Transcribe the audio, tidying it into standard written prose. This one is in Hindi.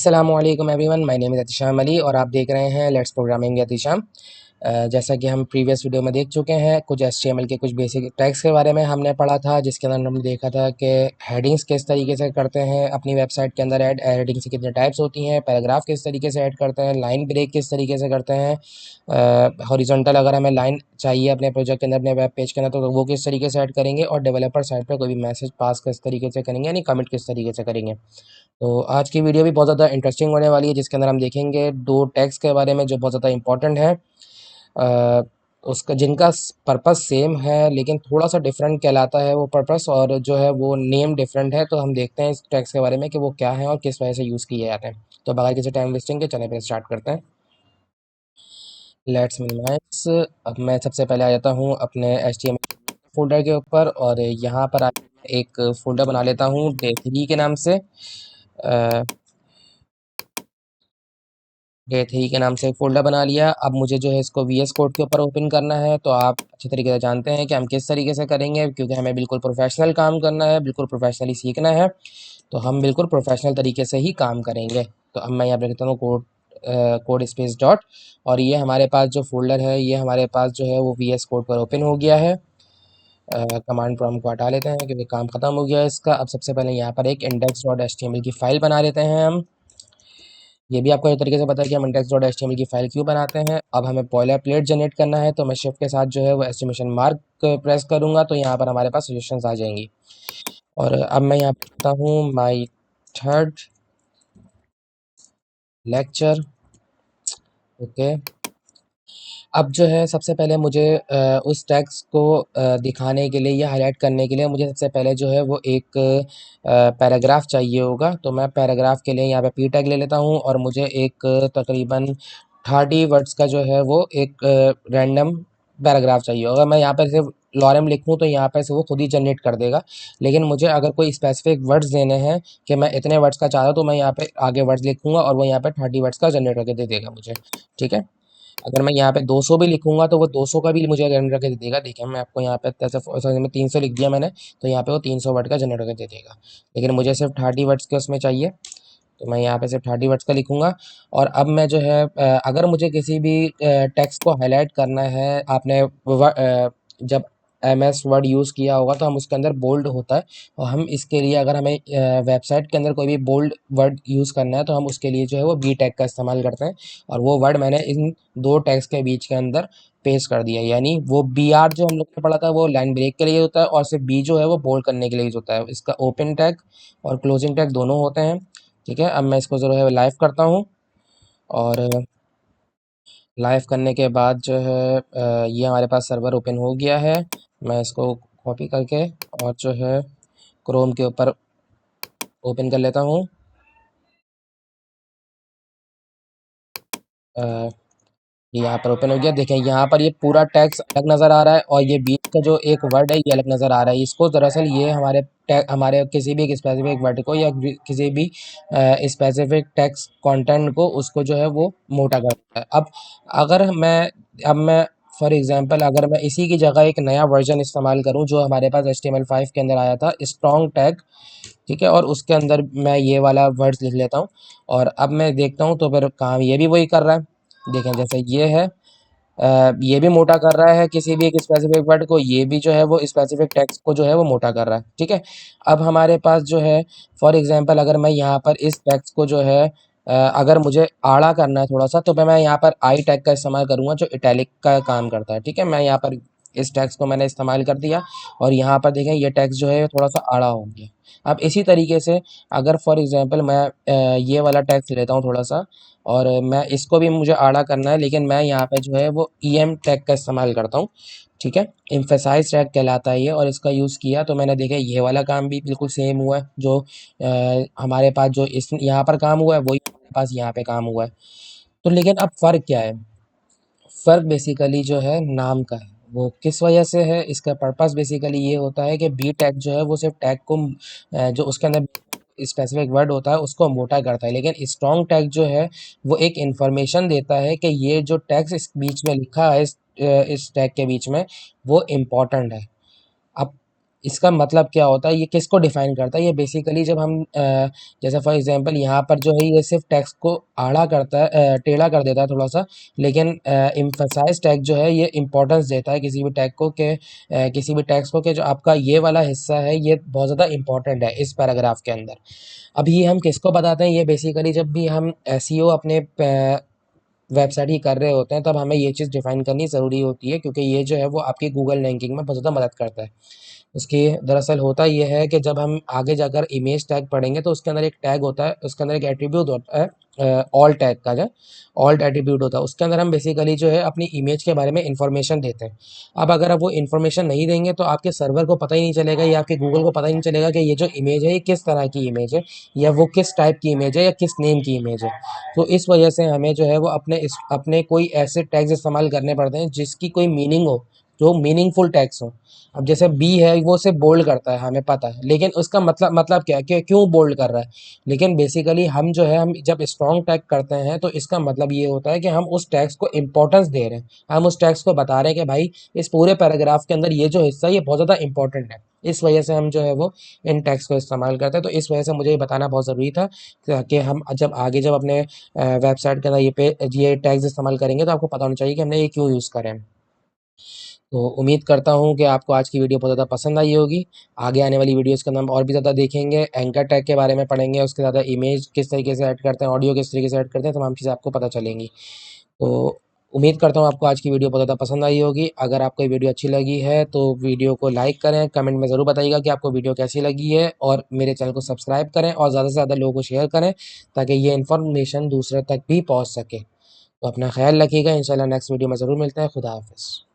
अस्सलामुअलैकुम everyone, my name is Atisham Ali और आप देख रहे हैं लेट्स प्रोग्रामिंग अतिशाम। जैसा कि हम प्रीवियस वीडियो में देख चुके हैं, कुछ एचटीएमएल के कुछ बेसिक टैग्स के बारे में हमने पढ़ा था, जिसके अंदर हमने देखा था कि हेडिंग्स किस तरीके से करते हैं अपनी वेबसाइट के अंदर ऐड, हेडिंग्स की कितने टाइप्स होती हैं, पैराग्राफ किस तरीके से ऐड करते हैं, लाइन ब्रेक किस तरीके से करते हैं, हॉरिजॉन्टल अगर हमें लाइन चाहिए अपने प्रोजेक्ट के अंदर, अपने वेब पेज के अंदर, तो वो किस तरीके से ऐड करेंगे, और डेवलपर साइड पर कोई भी मैसेज पास किस तरीके से करेंगे, यानी कमिट किस तरीके से करेंगे। तो आज की वीडियो भी बहुत ज़्यादा इंटरेस्टिंग होने वाली है, जिसके अंदर हम देखेंगे दो टैग्स के बारे में जो बहुत ज़्यादा इंपॉर्टेंट है, अ, उसका जिनका पर्पस सेम है लेकिन थोड़ा सा डिफरेंट कहलाता है वो पर्पस, और जो है वो नेम डिफरेंट है। तो हम देखते हैं इस टैग्स के बारे में कि वो क्या है और किस वजह से यूज़ किए जाते हैं। तो बगैर किसी टाइम वेस्टिंग के चले फिर स्टार्ट करते हैं। Let's minimise. अब मैं सबसे पहले आ जाता हूँ अपने HTML फोल्डर के ऊपर, और यहाँ पर एक फ़ोल्डर बना लेता हूँ डे 3 के नाम से। डे 3 के नाम से एक फ़ोल्डर बना लिया। अब मुझे जो है इसको VS कोड के ऊपर ओपन करना है। तो आप अच्छे तरीके से जानते हैं कि हम किस तरीके से करेंगे, क्योंकि हमें बिल्कुल प्रोफेशनल काम करना है, बिल्कुल प्रोफेशनली सीखना है। तो हम बिल्कुल प्रोफेशनल तरीके से ही काम करेंगे। तो अब मैं यहाँ पे लिखता हूँ कोड स्पेस डॉट, और ये हमारे पास जो फ़ोल्डर है ये हमारे पास जो है वो VS कोड पर ओपन हो गया है। कमांड प्रॉम्प्ट को हटा लेते हैं क्योंकि काम ख़त्म हो गया है इसका। अब सबसे पहले यहाँ पर एक index.html की फ़ाइल बना लेते हैं हम। ये भी आपको एक तरीके से पता है कि हम index.html की फ़ाइल क्यों बनाते हैं। अब हमें बॉयलर प्लेट जनरेट करना है, तो मैं शिफ्ट के साथ जो है वो एस्टिमेशन मार्क प्रेस करूँगा, तो यहाँ पर हमारे पास सजेशंस आ जाएंगी। और अब मैं यहाँ पर लिखता हूँ माई थर्ड लेक्चर। ओके। अब जो है सबसे पहले मुझे उस टेक्स्ट को दिखाने के लिए या हाईलाइट करने के लिए मुझे सबसे पहले जो है वो एक पैराग्राफ चाहिए होगा। तो मैं पैराग्राफ के लिए यहाँ पे पी टैग ले लेता हूँ, और मुझे एक तकरीबन 30 वर्ड्स का जो है वो एक रैंडम पैराग्राफ चाहिए होगा। मैं यहाँ पर सिर्फ लॉरेम लिखूँ तो यहाँ पर से वो खुद ही जनरेट कर देगा, लेकिन मुझे अगर कोई स्पेसिफिक वर्ड्स देने हैं कि मैं इतने वर्ड्स का चाहता हूँ, तो मैं यहाँ पे आगे वर्ड्स लिखूँगा और वो यहाँ पे 30 वर्ड्स का जनरेट करके दे देगा मुझे। ठीक है। अगर मैं यहाँ पे 200 भी लिखूंगा तो वो 200 का भी मुझे जनरेट करके दे देगा। देखिए मैं आपको यहाँ पे जैसे में 300 लिख दिया मैंने, तो यहाँ पे वो 300 वर्ड का जनरेट करके दे देगा, लेकिन मुझे सिर्फ 30 वर्ड्स के उसमें चाहिए। तो मैं यहाँ पे सिर्फ 30 वर्ड्स का लिखूंगा। और अब मैं जो है अगर मुझे किसी भी टेक्स्ट को हाईलाइट करना है, आपने जब MS वर्ड यूज़ किया होगा तो हम उसके अंदर बोल्ड होता है, और हम इसके लिए अगर हमें वेबसाइट के अंदर कोई भी बोल्ड वर्ड यूज़ करना है तो हम उसके लिए जो है वो बी टैग का इस्तेमाल करते हैं। और वो वर्ड मैंने इन दो टैग्स के बीच के अंदर पेस्ट कर दिया, यानी वो BR जो हम लोग ने पढ़ा था वो लाइन ब्रेक के लिए होता है, और सिर्फ B जो है वो बोल्ड करने के लिए यूज़ होता है। इसका ओपन टैग और क्लोजिंग टैग दोनों होते हैं। ठीक है। अब मैं इसको जो है लाइव करता हूँ, और लाइव करने के बाद जो है ये हमारे पास सर्वर ओपन हो गया है। मैं इसको कॉपी करके और जो है क्रोम के ऊपर ओपन कर लेता हूँ। ये यहाँ पर ओपन हो गया। देखें यहाँ पर ये पूरा टेक्स्ट अलग नज़र आ रहा है, और ये बीच का जो एक वर्ड है ये अलग नज़र आ रहा है। इसको दरअसल ये हमारे किसी भी एक स्पेसिफिक वर्ड को या किसी भी स्पेसिफिक टेक्स्ट कंटेंट को उसको जो है वो मोटा करता है। अगर मैं अब मैं फॉर एग्जांपल अगर मैं इसी की जगह एक नया वर्जन इस्तेमाल करूं जो हमारे पास HTML5 के अंदर आया था, स्ट्रॉन्ग टैग। ठीक है। और उसके अंदर मैं ये वाला वर्ड्स लिख लेता हूँ, और अब मैं देखता हूँ तो फिर काम ये भी वही कर रहा है। देखें जैसे ये है, ये भी मोटा कर रहा है किसी भी एक स्पेसिफिक वर्ड को, ये भी जो है वो स्पेसिफिक टेक्स्ट को जो है वो मोटा कर रहा है। ठीक है। अब हमारे पास जो है फॉर एग्जांपल अगर मैं यहाँ पर इस टेक्स्ट को जो है अगर मुझे आड़ा करना है थोड़ा सा, तो मैं यहाँ पर आई टैग का इस्तेमाल करूँगा जो इटैलिक का काम करता है। ठीक है। मैं यहाँ पर इस टेक्स्ट को मैंने इस्तेमाल कर दिया, और यहाँ पर देखें ये टेक्स्ट जो है थोड़ा सा आड़ा हो गया। अब इसी तरीके से अगर फॉर एग्जांपल मैं ये वाला टेक्स्ट लेता हूँ थोड़ा सा, और मैं इसको भी मुझे आड़ा करना है, लेकिन मैं यहाँ पे जो है वो EM टैग का इस्तेमाल करता हूँ। ठीक है। एम्फेसाइज टैग कहलाता है ये, और इसका यूज़ किया तो मैंने देखा ये वाला काम भी बिल्कुल सेम हुआ है। जो हमारे पास जो इस यहाँ पर काम हुआ है वही हमारे पास यहाँ पे काम हुआ है। तो लेकिन अब फ़र्क क्या है? फ़र्क बेसिकली जो है नाम का है। वो किस वजह से है, इसका पर्पस बेसिकली ये होता है कि बी टैग जो है वो सिर्फ टैग को जो उसके अंदर स्पेसिफिक वर्ड होता है उसको मोटा करता है, लेकिन स्ट्रॉन्ग टैग जो है वो एक इंफॉर्मेशन देता है कि ये जो टैग इस बीच में लिखा है इस टैग के बीच में वो इम्पोर्टेंट है। अब इसका मतलब क्या होता है, ये किसको डिफाइन करता है? ये बेसिकली जब हम जैसे फॉर एग्जांपल यहाँ पर जो है ये सिर्फ टेक्स्ट को आड़ा करता है, टेढ़ा कर देता है थोड़ा सा, लेकिन एम्फसाइज टैग जो है ये इंपॉर्टेंस देता है किसी भी टैग को कि किसी भी टेक्स्ट को कि जो आपका ये वाला हिस्सा है ये बहुत ज़्यादा इंपॉर्टेंट है इस पैराग्राफ के अंदर। अब ये हम किसको बताते हैं? ये बेसिकली जब भी हम एसईओ अपने वेबसाइट की कर रहे होते हैं तब हमें ये चीज़ डिफाइन करनी ज़रूरी होती है, क्योंकि ये जो है वो आपकी गूगल रैंकिंग में बहुत ज़्यादा मदद करता है। उसकी दरअसल होता ये है कि जब हम आगे जाकर इमेज टैग पढ़ेंगे तो उसके अंदर एक टैग होता है, उसके अंदर एक एट्रीब्यूट होता है, ऑल टैग का जो ऑल्ट एट्रीब्यूट होता है, उसके अंदर हम बेसिकली जो है अपनी इमेज के बारे में इंफॉर्मेशन देते हैं। अब अगर आप वो इन्फॉर्मेशन नहीं देंगे तो आपके सर्वर को पता ही नहीं चलेगा या आपके गूगल को पता ही नहीं चलेगा कि ये जो इमेज है ये किस तरह की इमेज है, या वो किस टाइप की इमेज है, या किस नेम की इमेज है। तो इस वजह से हमें जो है वो अपने कोई ऐसे टैग्स इस्तेमाल करने पड़ते हैं जिसकी कोई मीनिंग हो, जो मीनिंगफुल टैग्स हो। अब जैसे बी है वो सिर्फ बोल्ड करता है, हमें पता है, लेकिन उसका मतलब क्या है कि क्यों बोल्ड कर रहा है। लेकिन बेसिकली हम जो है हम जब स्ट्रॉन्ग टैग करते हैं तो इसका मतलब ये होता है कि हम उस टैग्स को इंपॉर्टेंस दे रहे हैं, हम उस टैग्स को बता रहे हैं कि भाई इस पूरे पैराग्राफ के अंदर ये जो हिस्सा है ये बहुत ज़्यादा इंपॉर्टेंट है। इस वजह से हम जो है वो इन टैग्स को इस्तेमाल करते हैं। तो इस वजह से मुझे ये बताना बहुत ज़रूरी था कि हम जब अपने वेबसाइट के अंदर ये टैग्स इस्तेमाल करेंगे तो आपको पता होना चाहिए कि हमने ये क्यों यूज़ करें हैं। तो उम्मीद करता हूँ कि आपको आज की वीडियो बहुत ज़्यादा पसंद आई होगी। आगे आने वाली वीडियोज़ के अंदर हम और भी ज़्यादा देखेंगे, एंकर टैग के बारे में पढ़ेंगे, उसके ज़्यादा इमेज किस तरीके से ऐड करते हैं, ऑडियो किस तरीके से ऐड करते हैं, तमाम चीज़ें आपको पता चलेंगी। तो उम्मीद करता हूँ आपको आज की वीडियो बहुत ज़्यादा पसंद आई होगी। अगर आपको ये वीडियो अच्छी लगी है तो वीडियो को लाइक करें, कमेंट में ज़रूर बताइएगा कि आपको वीडियो कैसी लगी है, और मेरे चैनल को सब्सक्राइब करें और ज़्यादा से ज़्यादा लोगों को शेयर करें ताकि ये इन्फॉर्मेशन दूसरे तक भी पहुँच सके। तो अपना ख्याल रखिएगा, इंशाल्लाह नेक्स्ट वीडियो में ज़रूर मिलते हैं। खुदा हाफ़िज़।